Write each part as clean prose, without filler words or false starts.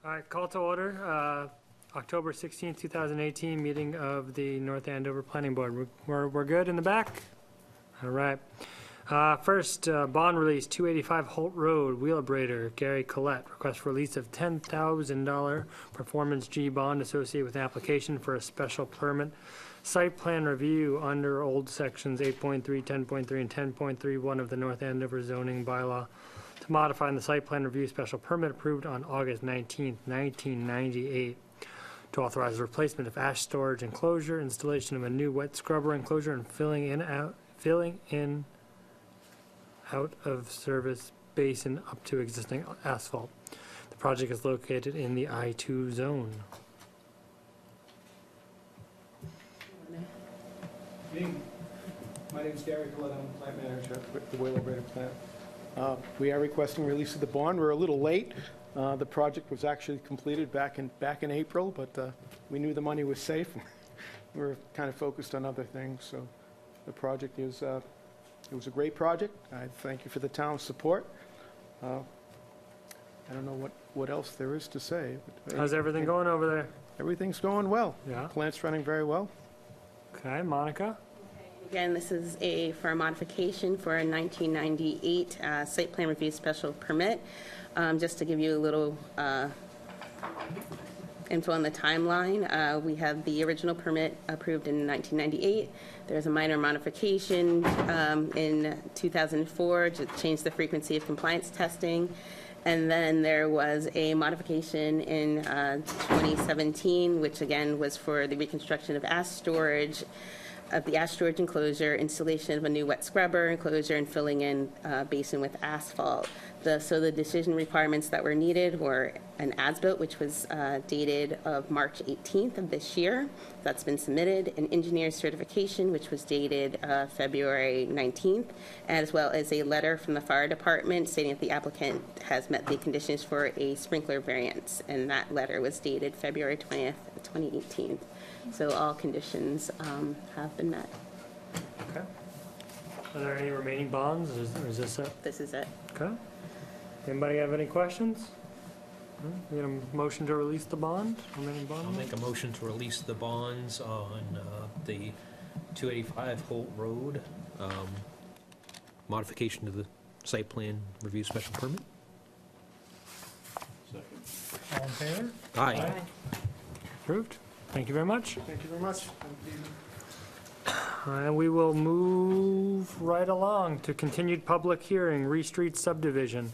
All right, call to order, October 16th, 2018, meeting of the North Andover Planning Board. We're good in the back? All right. First, bond release, 285 Holt Road, Wheelabrator, Gary Collette. Request for release of $10,000 performance G bond associated with application for a special permit. Site plan review under old sections 8.3, 10.3, and 10.31 of the North Andover zoning bylaw to modify the site plan review special permit approved on August 19th, 1998. To authorize the replacement of ash storage enclosure, installation of a new wet scrubber enclosure, and filling in out of service basin up to existing asphalt. The project is located in the I-2 zone. My name is Gary Collette. I'm the plant manager with the Wheelabrator plant. We are requesting release of the bond. We're a little late. The project was actually completed back in April, but we knew the money was safe. We were kind of focused on other things, so the project is it was a great project. I thank you for the town's support. I don't know what else there is to say. How's everything going over there? Everything's going well. Yeah. Plant's running very well. Okay, Monica? Again, this is for a modification for a 1998 site plan review special permit. Just to give you a little info on the timeline, we have the original permit approved in 1998. There's a minor modification in 2004 to change the frequency of compliance testing. And then there was a modification in 2017, which again was for the reconstruction of ash storage, of the ash storage enclosure, installation of a new wet scrubber enclosure, and filling in basin with asphalt. So the decision requirements that were needed were an as-built, which was dated of March 18th of this year. That's been submitted. An engineer's certification, which was dated February 19th, as well as a letter from the fire department stating that the applicant has met the conditions for a sprinkler variance, and that letter was dated February 20th, 2018. So all conditions have been met. Okay. Are there any remaining bonds, or is this it? This is it. Okay. Anybody have any questions? You get a motion to release the bond? Remaining bond? I'll make a motion to release the bonds on the 285 Holt Road, modification to the site plan review special permit. All in favor? Aye. Approved. Thank you very much. Thank you very much. And we will move right along to continued public hearing, Ree Street subdivision.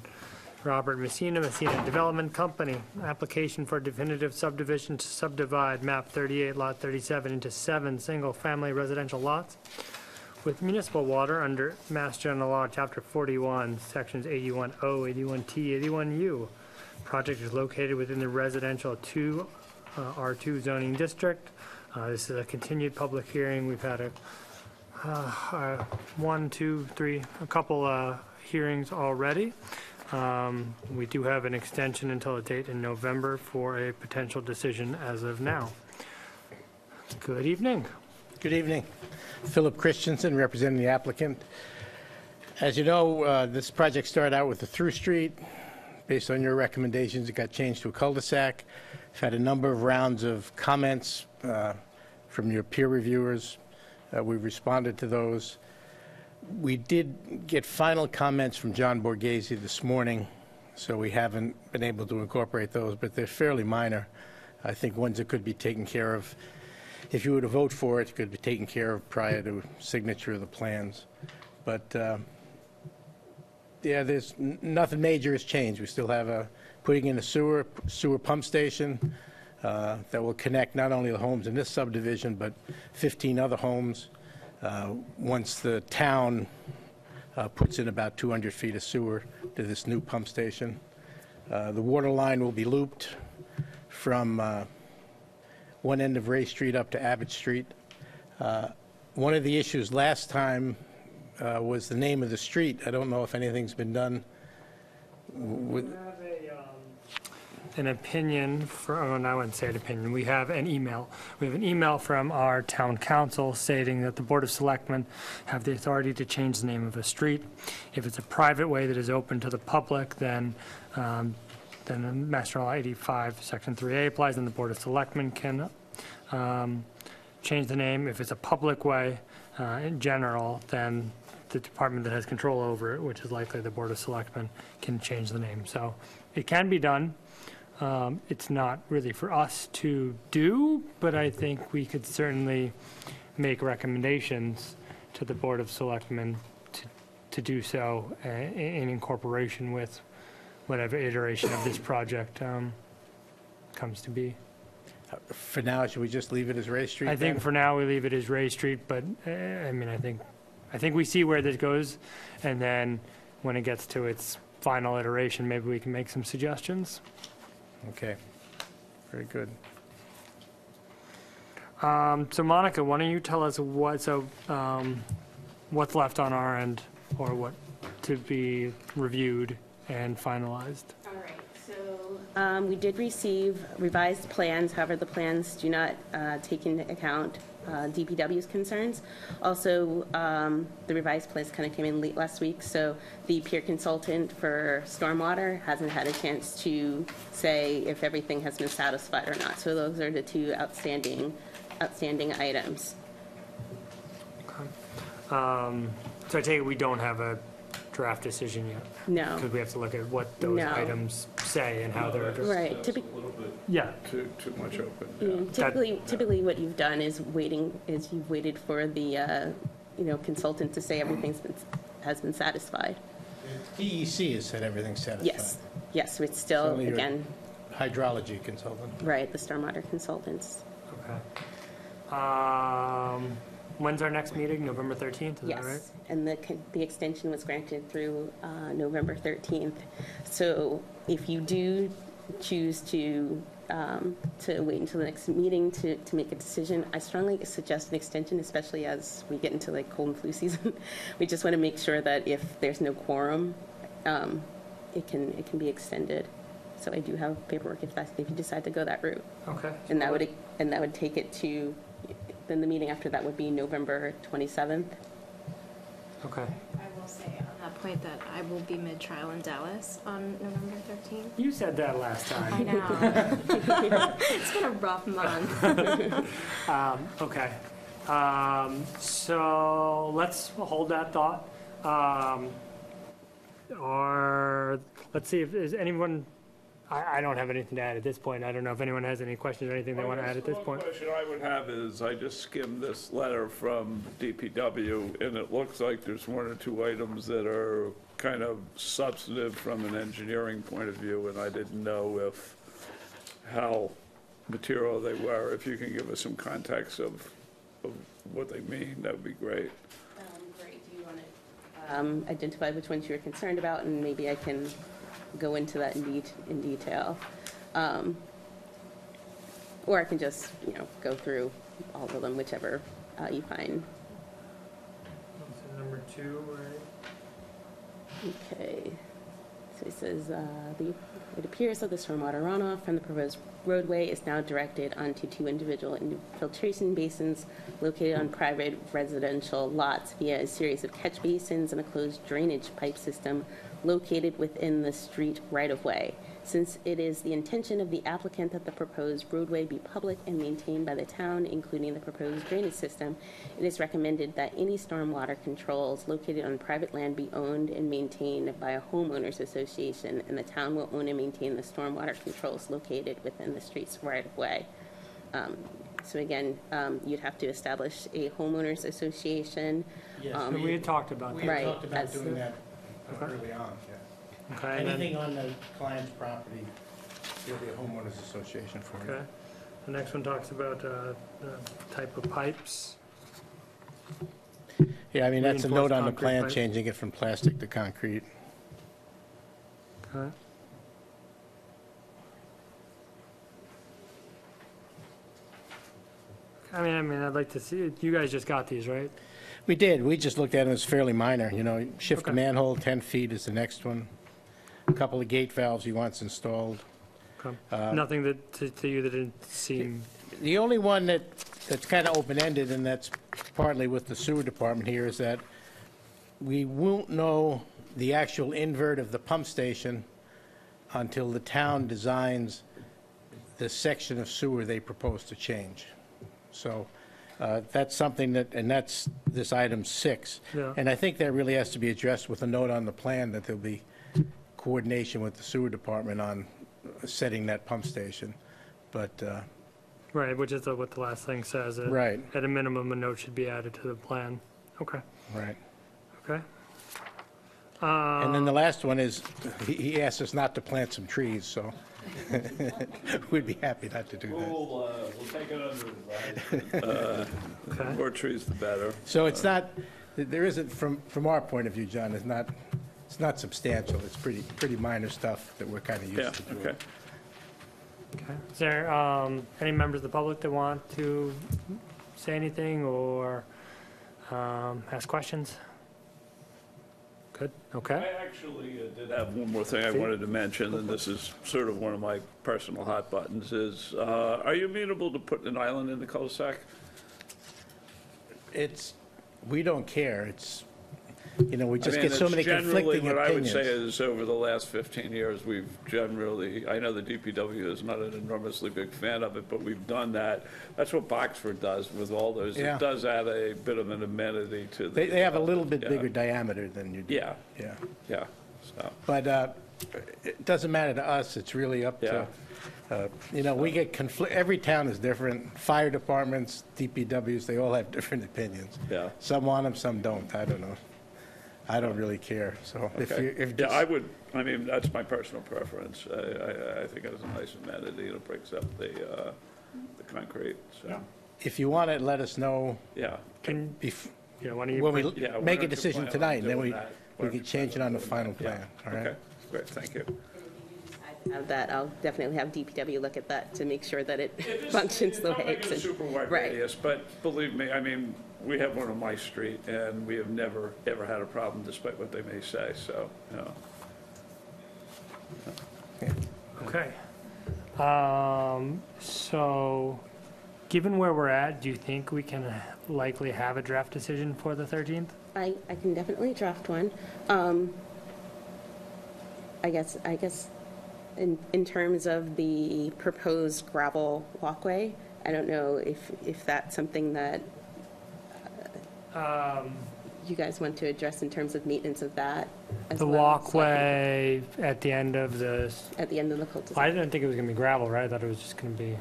Robert Messina Development Company, application for definitive subdivision to subdivide map 38, lot 37 into 7 single-family residential lots with municipal water under Mass General Law, Chapter 41, Sections 81O, 81T, 81U. Project is located within the residential R2 zoning district. This is a continued public hearing. We've had a couple hearings already. We do have an extension until a date in November for a potential decision as of now. Good evening. Good evening. Philip Christensen, representing the applicant. As you know, this project started out with a through street. Based on your recommendations, it got changed to a cul-de-sac. We've had a number of rounds of comments from your peer reviewers. We've responded to those. We did get final comments from John Borghese this morning, so we haven't been able to incorporate those, but they're fairly minor. I think ones that could be taken care of, if you were to vote for it, could be taken care of prior to signature of the plans. But yeah, there's nothing major has changed. We still have putting in a sewer pump station that will connect not only the homes in this subdivision, but 15 other homes. Once the town puts in about 200 feet of sewer to this new pump station. The water line will be looped from one end of Ray Street up to Abbott Street. One of the issues last time was the name of the street. I don't know if anything's been done with... An opinion from, I wouldn't say an opinion, we have an email. We have an email from our town council stating that the Board of Selectmen have the authority to change the name of a street. If it's a private way that is open to the public, then then Mass General Law 85, Section 3A applies, and the Board of Selectmen can change the name. If it's a public way in general, then the department that has control over it, which is likely the Board of Selectmen, can change the name. So it can be done. It's not really for us to do, but I think we could certainly make recommendations to the Board of Selectmen to do so in incorporation with whatever iteration of this project comes to be. For now, should we just leave it as Ray Street I think then? for now, we leave it as Ray Street, but, I mean, I think we see where this goes, and then when it gets to its final iteration, maybe we can make some suggestions. Okay, very good. So Monica, why don't you tell us what's left on our end, or what to be reviewed and finalized? All right, so we did receive revised plans. However, the plans do not take into account DPW's concerns. Also, the revised plans kind of came in late last week, so the peer consultant for stormwater hasn't had a chance to say if everything has been satisfied or not. So those are the two outstanding items. So I take it we don't have a draft decision yet, No. because we have to look at what those No. items say and how they're addressed. Right. That's a little bit Yeah, too much open, yeah. Typically what you've done is you've waited for the, consultant to say has been satisfied. DEC has said everything's satisfied. Yes, it's still, Only your- again, Hydrology consultant. right, the stormwater consultants. okay. When's our next meeting? November 13th, is that right? Yes, and the extension was granted through November 13th. So if you do choose to wait until the next meeting to make a decision, I strongly suggest an extension, especially as we get into like cold and flu season. We just want to make sure that if there's no quorum, it can be extended. So I do have paperwork if you decide to go that route. Okay. And that would take it to, then the meeting after that would be November 27th. Okay. I will say on that point that I will be mid-trial in Dallas on November 13th. You said that last I time. know. It's been a rough month. Okay. So let's hold that thought. Or, let's see if, is anyone, I don't have anything to add at this point. I don't know if anyone has any questions or anything they want to add at this point. One question I would have is, I just skimmed this letter from DPW, and it looks like there's one or two items that are kind of substantive from an engineering point of view, and I didn't know how material they were. If you can give us some context of what they mean, that would be great. Great. Do you want to identify which ones you're concerned about, and maybe I can go into that in detail. Or I can just, go through all of them, whichever you find. Number 2, right? Okay. So it says, it appears that the stormwater runoff from the proposed roadway is now directed onto 2 individual infiltration basins located on private residential lots via a series of catch basins and a closed drainage pipe system located within the street right-of-way. Since it is the intention of the applicant that the proposed roadway be public and maintained by the town, including the proposed drainage system, it is recommended that any stormwater controls located on private land be owned and maintained by a homeowners association, and the town will own and maintain the stormwater controls located within the street's right-of-way. So again, you'd have to establish a homeowners association. Yes, We had talked about we that. had Right, talked about as doing the- that early on, yeah. Okay, and then, Anything on the client's property, there'll be a homeowners association for it. okay. The next one talks about the type of pipes. Yeah, I mean, that's a note Reinforced on the concrete plan, pipe. changing it from plastic to concrete. Okay. I mean, I'd like to see it. You guys just got these, right? We did, we just looked at it as fairly minor, shift the Okay. manhole 10 feet is the next one. A couple of gate valves he wants installed. Okay. Nothing that, to you that didn't seem, The only one that's kind of open-ended, and that's partly with the sewer department here, is that we won't know the actual invert of the pump station until the town designs the section of sewer they propose to change. So that's something that, and that's this item 6. Yeah. And I think that really has to be addressed with a note on the plan that there'll be coordination with the sewer department on setting that pump station. But, Right, which is what the last thing says. right, At a minimum, a note should be added to the plan. Okay, right. okay. And then the last one is, he asked us not to plant some trees, so we'd be happy not to do that. We'll take it under advisement. Okay. More trees, the better. So it's not, there isn't, from our point of view, John, it's not substantial. It's pretty minor stuff that we're kind of Yeah, used to doing. okay. Okay. Is there any members of the public that want to say anything or ask questions? Good, okay. I actually did have one more thing I wanted to mention, and this is sort of one of my personal hot buttons, is, are you amenable to putting an island in the cul-de-sac? We don't care. We just I mean, get so it's many generally conflicting what I would say opinions. is, over the last 15 years, we've generally, I know the DPW is not an enormously big fan of it, but we've done that. That's what Boxford does with all those. Yeah. It does add a bit of an amenity to the. They have a little bit Yeah. bigger diameter than you do. Yeah, Yeah. yeah, so, But it doesn't matter to us. It's really up to, we get every town is different. Fire departments, DPWs, they all have different opinions. yeah. Some want them, some don't. I don't know. I don't really care. So Okay. Yeah, I would, I mean, that's my personal preference. I think it's a nice amenity, and it breaks up the concrete, so, if you want it, let us know yeah. Can, yeah, why don't you? when we Yeah, why make a don't you decision plan on tonight, and then doing we that? Why don't can you change it plan on the doing final that? Yeah. plan, all right? Okay, great, thank you. Have that, I'll definitely have DPW look at that to make sure that it It functions the way It's not like it's. a super wide Right. radius, but believe me, I mean, we have one on my street, and we have never, ever had a problem, despite what they may say, so, you know. Okay. So, given where we're at, do you think we can likely have a draft decision for the 13th? I can definitely draft one. I guess in terms of the proposed gravel walkway, I don't know if that's something that you guys want to address in terms of maintenance of that as The well, so I walkway at the end of the, can- At the end of the I cul-de-sac. didn't think it was gonna be gravel, right? I thought it was just gonna be, It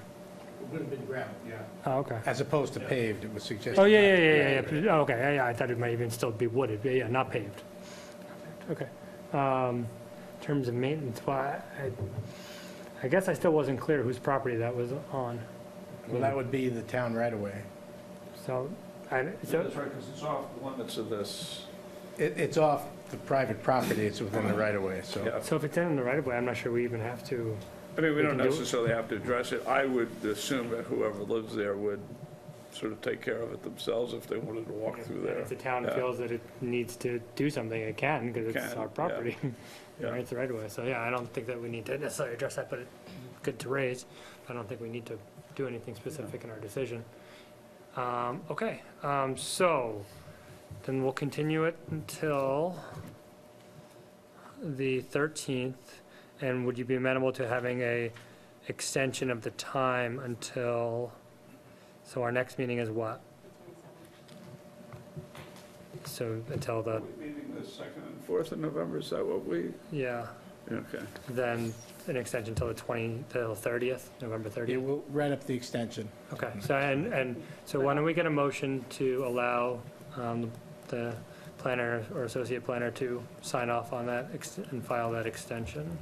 would have been gravel, yeah. oh, okay. As opposed to paved, it was suggested. Oh, yeah. Oh, okay, yeah, I thought it might even still be wooded, but yeah, not paved. Okay. In terms of maintenance, why, I guess I still wasn't clear whose property that was on. Well, that would be the town right away. So, That's right, because it's off the limits of this. It's off the private property, it's within the right of way, so. Yeah. so if it's in the right of way, I'm not sure we even have to, I mean, we don't can do it. necessarily have to address it. I would assume that whoever lives there would sort of take care of it themselves if they wanted to walk through there. if the town Yeah. feels that it needs to do something, it can, because it's Can, our yeah. property. Yeah. Right, it's the right of way, so yeah, I don't think that we need to necessarily address that, but it's good to raise. I don't think we need to do anything specific in our decision. Okay, so, then we'll continue it until the 13th, and would you be amenable to having a extension of the time until, so our next meeting is what? So, until the, Meeting the 2nd and 4th of November, is that what we, yeah, okay. then an extension till the 30th, November 30th? It will write up the extension. Okay, so, and so why don't we get a motion to allow the planner or associate planner to sign off on that and file that extension?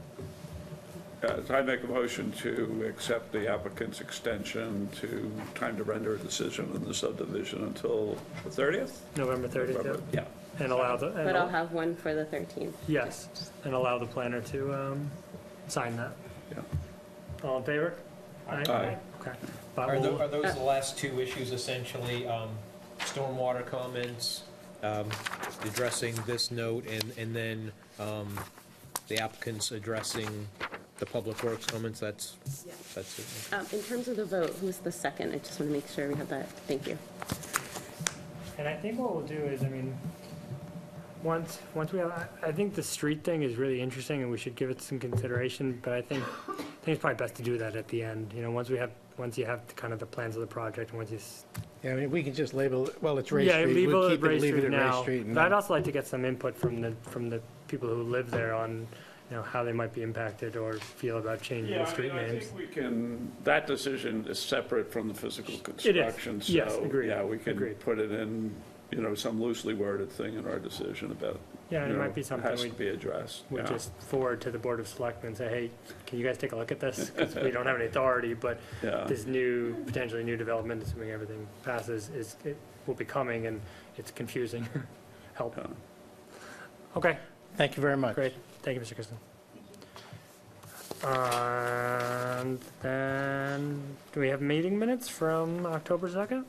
I make a motion to accept the applicant's extension to time to render a decision on the subdivision until the 30th? November 30th, November, yeah. yeah. And allow the, But I'll have one for the 13th. yes, and allow the planner to sign that. Yeah. All in favor? Aye. Okay. But Are we'll- those the last two issues essentially, stormwater comments, addressing this note, and then the applicants addressing the public works comments, that's it? In terms of the vote, who's the second? I just want to make sure we have that. Thank you. And I think what we'll do is, I mean, once we have, I think the street thing is really interesting and we should give it some consideration, but I think it's probably best to do that at the end, you know, once you have kind of the plans of the project, and once you. Yeah, I mean, we can just label, well, it's Ray Yeah, Street. We'll leave keep it Ray leave it Street at Ray now, Street, and but I'd then- also like to get some input from the people who live there on, you know, how they might be impacted or feel about changing Yeah, the I street mean, I names. think we can, that decision is separate from the physical construction. Yes, so, agreed, yeah, we can agreed. put it in, you know, some loosely worded thing in our decision about, Yeah, and you it know, might be something has we to be addressed. would yeah. just forward to the Board of Selectmen and say, hey, can you guys take a look at this? Because we don't have any authority, but Yeah. this potentially new development, assuming everything passes, it will be coming and it's confusing. Help. Yeah. Okay, Thank you very much. great. Thank you, Mr. Kristen. And then, do we have meeting minutes from October 2nd?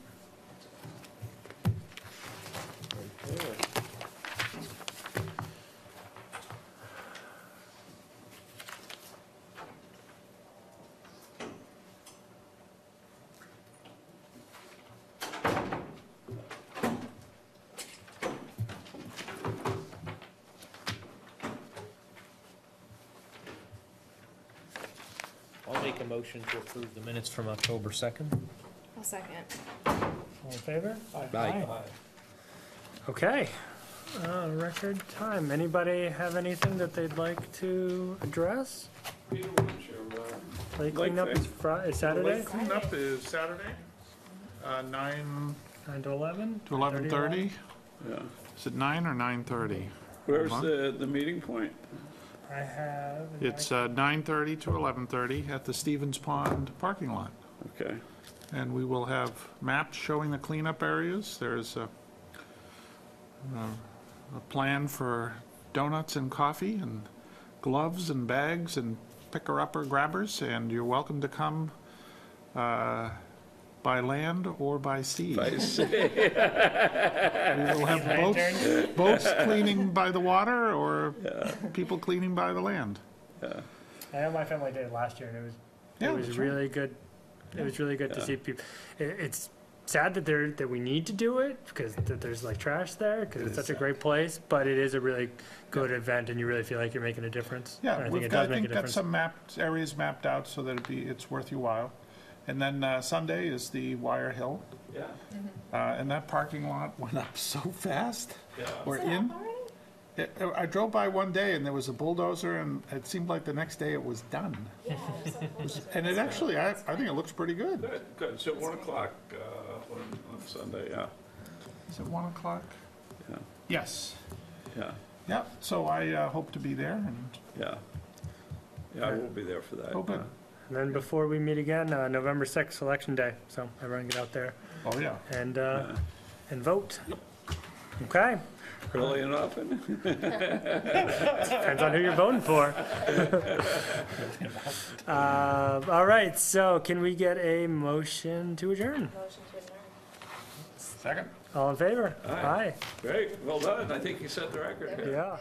I'll make a motion to approve the minutes from October 2nd. I'll second. All in favor? Aye. Okay, record time. Anybody have anything that they'd like to address? Peter, what's your, Lake cleanup is Saturday, Lake cleanup is Saturday, 9 9 to 11? to 11:30. yeah. Is it 9 or 9:30? Where's Hold on. the meeting point? I have. It's 9:30 to 11:30 at the Stevens Pond parking lot. Okay. And we will have maps showing the cleanup areas. There's a plan for donuts and coffee and gloves and bags and picker-upper grabbers, and you're welcome to come by land or by sea. We will have boats cleaning by the water or people cleaning by the land. I know my family did it last year, and it Yeah, was that's right. really good. It was really good to see people. It's sad that we need to do it because there's like trash there because it's such a great place, but it is a really good event, and you really feel like you're making a difference. And Yeah, I think we've it got, does make a got difference. some areas mapped out so that it's worth your while. And then Sunday is the Wire Hill, Yeah. and that parking lot went up so fast. Yeah. We're in. I drove by one day and there was a bulldozer and it seemed like the next day it was done. And it actually, I think it looks pretty good. Good, good. So 1 o'clock on Sunday, yeah. Is it 1 o'clock? Yeah. Yes. Yeah. Yeah, so I hope to be there and Yeah. Yeah, I will be there for that. Oh, good. And then before we meet again, November 6th, Election Day. So everyone get out there oh, yeah. and vote. Okay. Early and often? Depends on who you're voting for. All right, so can we get a motion to adjourn? Second. All in favor? Aye. Great, well done. I think you set the record here. Yeah.